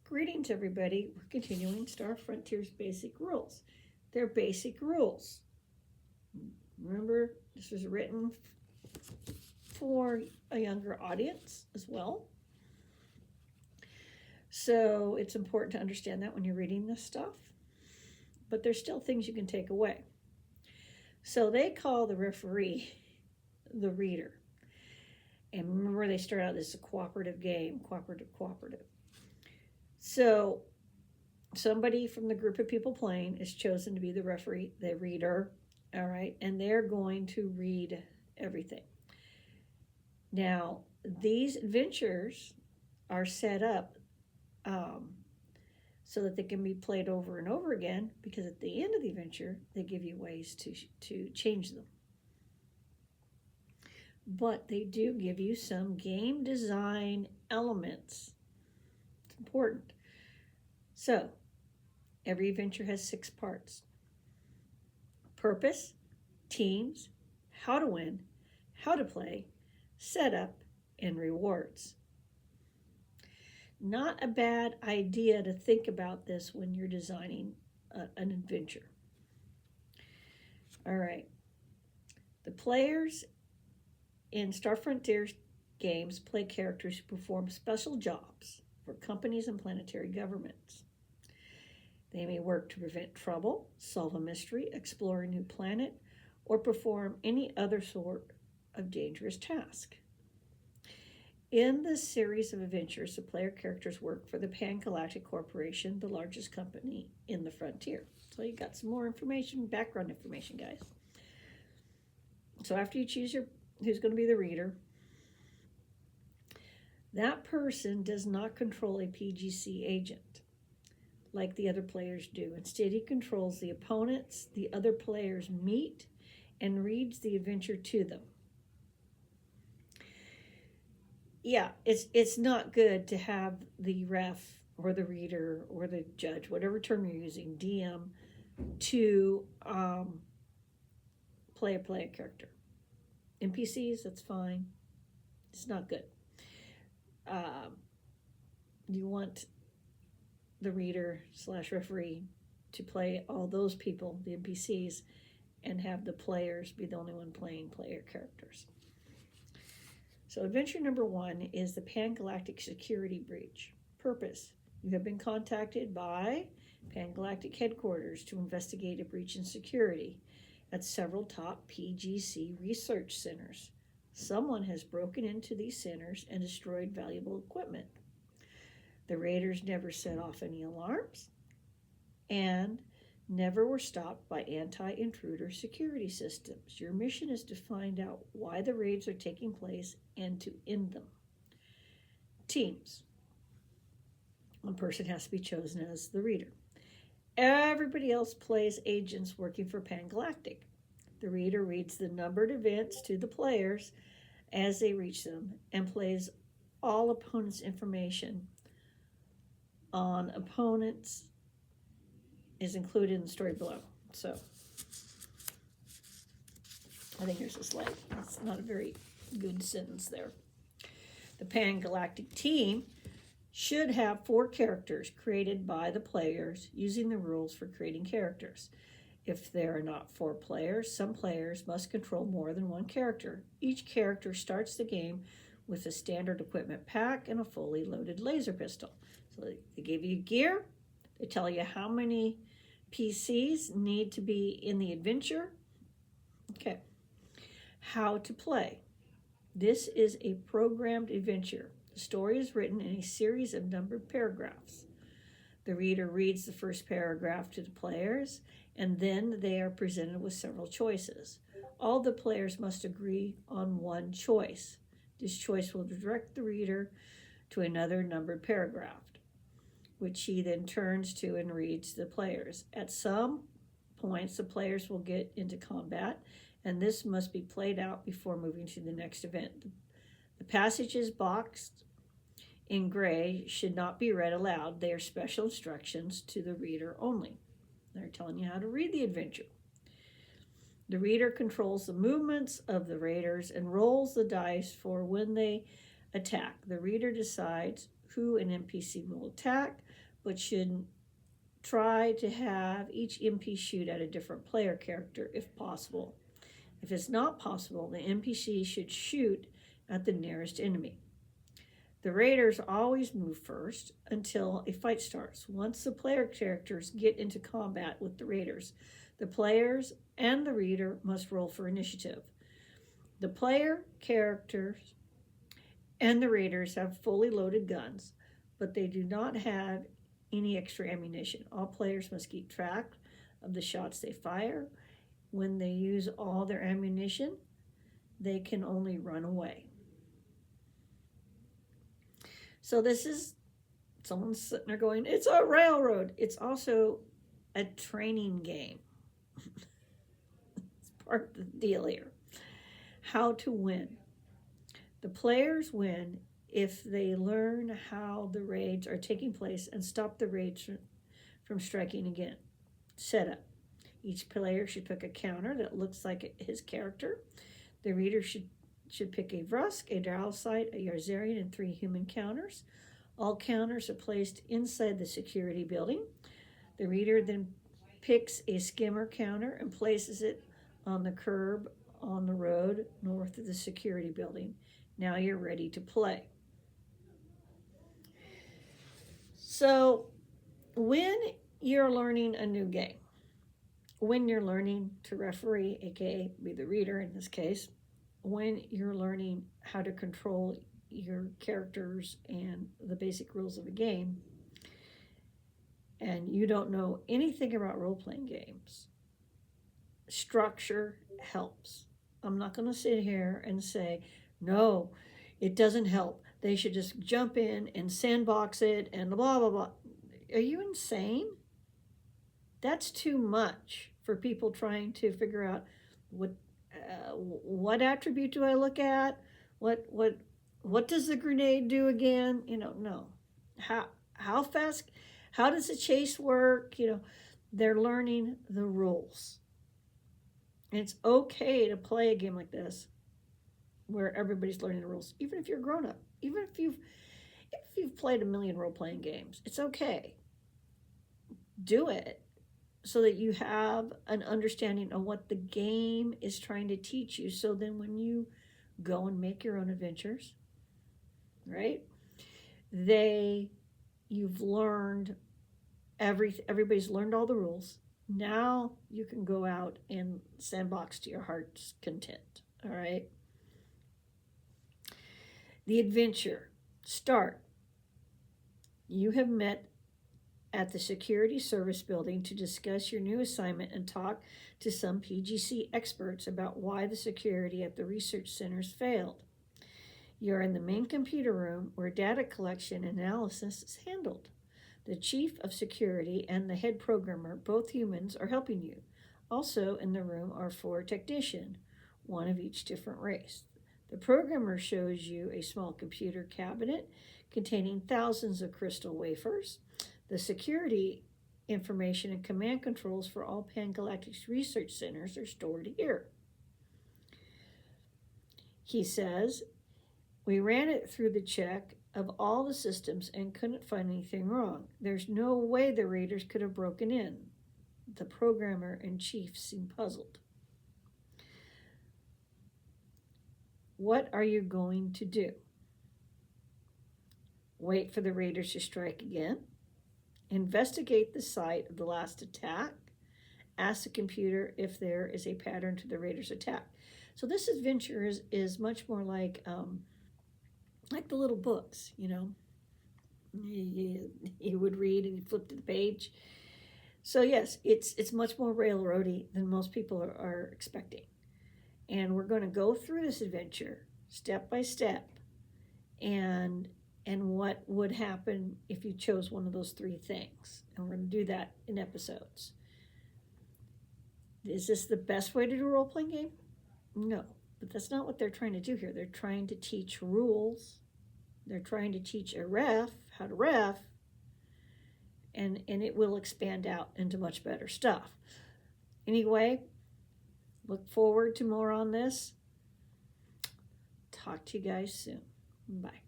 Greetings, everybody. We're continuing Star Frontier's basic rules. They're basic rules. Remember, this was written for a younger audience as well. So it's important to understand that when you're reading this stuff. But there's still things you can take away. So they call the referee the reader. And remember, they start out this is a cooperative game, cooperative. So somebody from the group of people playing is chosen to be the referee, the reader, all right, and they're going to read everything. Now, these adventures are set up so that they can be played over and over again, because at the end of the adventure, they give you ways to change them. But they do give you some game design elements. It's important. So, every adventure has 6 parts: purpose, teams, how to win, how to play, setup, and rewards. Not a bad idea to think about this when you're designing an adventure. All right. The players in Star Frontier games play characters who perform special jobs for companies and planetary governments. They may work to prevent trouble, solve a mystery, explore a new planet, or perform any other sort of dangerous task. In this series of adventures, the player characters work for the Pan-Galactic Corporation, the largest company in the frontier. So you got some more information, background information, guys. So after you choose who's going to be the reader, that person does not control a PGC agent like the other players do. Instead, he controls the opponents the other players meet and reads the adventure to them. Yeah, it's not good to have the ref or the reader or the judge, whatever term you're using, DM, to play a character. NPCs, that's fine. It's not good. You want the reader / referee to play all those people, the NPCs, and have the players be the only one playing player characters. So adventure number 1 is the Pan-Galactic Security Breach. Purpose: you have been contacted by Pan-Galactic Headquarters to investigate a breach in security at several top PGC research centers. Someone has broken into these centers and destroyed valuable equipment. The raiders never set off any alarms and never were stopped by anti-intruder security systems. Your mission is to find out why the raids are taking place and to end them. Teams. One person has to be chosen as the reader. Everybody else plays agents working for Pan-Galactic. The reader reads the numbered events to the players as they reach them and plays all opponents' information on opponents is included in the story below. So I think there's a slide. It's not a very good sentence there. The Pan-Galactic team should have 4 characters created by the players using the rules for creating characters. If there are not 4 players, some players must control more than 1 character. Each character starts the game with a standard equipment pack and a fully loaded laser pistol. So they give you gear. They tell you how many PCs need to be in the adventure. Okay. How to play. This is a programmed adventure. The story is written in a series of numbered paragraphs. The reader reads the first paragraph to the players, and then they are presented with several choices. All the players must agree on one choice. This choice will direct the reader to another numbered paragraph, which he then turns to and reads to the players. At some points, the players will get into combat, and this must be played out before moving to the next event. The passages boxed in gray should not be read aloud. They are special instructions to the reader only. They're telling you how to read the adventure. The reader controls the movements of the raiders and rolls the dice for when they attack. The reader decides who an NPC will attack, but should try to have each MP shoot at a different player character if possible. If it's not possible, the NPC should shoot at the nearest enemy. The raiders always move first until a fight starts. Once the player characters get into combat with the raiders, the players and the reader must roll for initiative. The player characters and the raiders have fully loaded guns, but they do not have any extra ammunition. All players must keep track of the shots they fire. When they use all their ammunition, they can only run away. So this is, someone's sitting there going, it's a railroad. It's also a training game. It's part of the deal here. How to win. The players win if they learn how the raids are taking place and stop the raids from striking again. Setup. Each player should pick a counter that looks like his character. The reader should pick a Vrusk, a Dralsite, a Yarzarian, and 3 human counters. All counters are placed inside the security building. The reader then picks a skimmer counter and places it on the curb on the road north of the security building. Now you're ready to play. So when you're learning a new game, when you're learning to referee, aka be the reader in this case, when you're learning how to control your characters and the basic rules of a game, and you don't know anything about role-playing games, structure helps. I'm not going to sit here and say, no, it doesn't help. They should just jump in and sandbox it and blah, blah, blah. Are you insane? That's too much for people trying to figure out what attribute do I look at? What does the grenade do again? No. How fast? How does the chase work? They're learning the rules. And it's okay to play a game like this where everybody's learning the rules, even if you're a grown-up, even if you've played a million role-playing games. It's okay. Do it so that you have an understanding of what the game is trying to teach you. So then when you go and make your own adventures, right? You've learned everybody's learned all the rules. Now you can go out and sandbox to your heart's content, all right? The adventure. Start. You have met at the Security Service Building to discuss your new assignment and talk to some PGC experts about why the security at the research centers failed. You're in the main computer room where data collection and analysis is handled. The chief of security and the head programmer, both humans, are helping you. Also in the room are 4 technicians, one of each different race. The programmer shows you a small computer cabinet containing thousands of crystal wafers. The security information and command controls for all Pan-Galactic research centers are stored here. He says, we ran it through the check of all the systems and couldn't find anything wrong. There's no way the raiders could have broken in. The programmer in chief seemed puzzled. What are you going to do? Wait for the raiders to strike again? Investigate the site of the last attack? Ask the computer if there is a pattern to the raiders' attack. So this adventure is much more like the little books, you would read and you flip to the page. So yes, it's much more railroady than most people are expecting. And we're going to go through this adventure step by step and what would happen if you chose one of those 3 things. And we're going to do that in episodes. Is this the best way to do a role-playing game? No, but that's not what they're trying to do here. They're trying to teach rules. They're trying to teach a ref how to ref, and it will expand out into much better stuff. Anyway, look forward to more on this. Talk to you guys soon. Bye.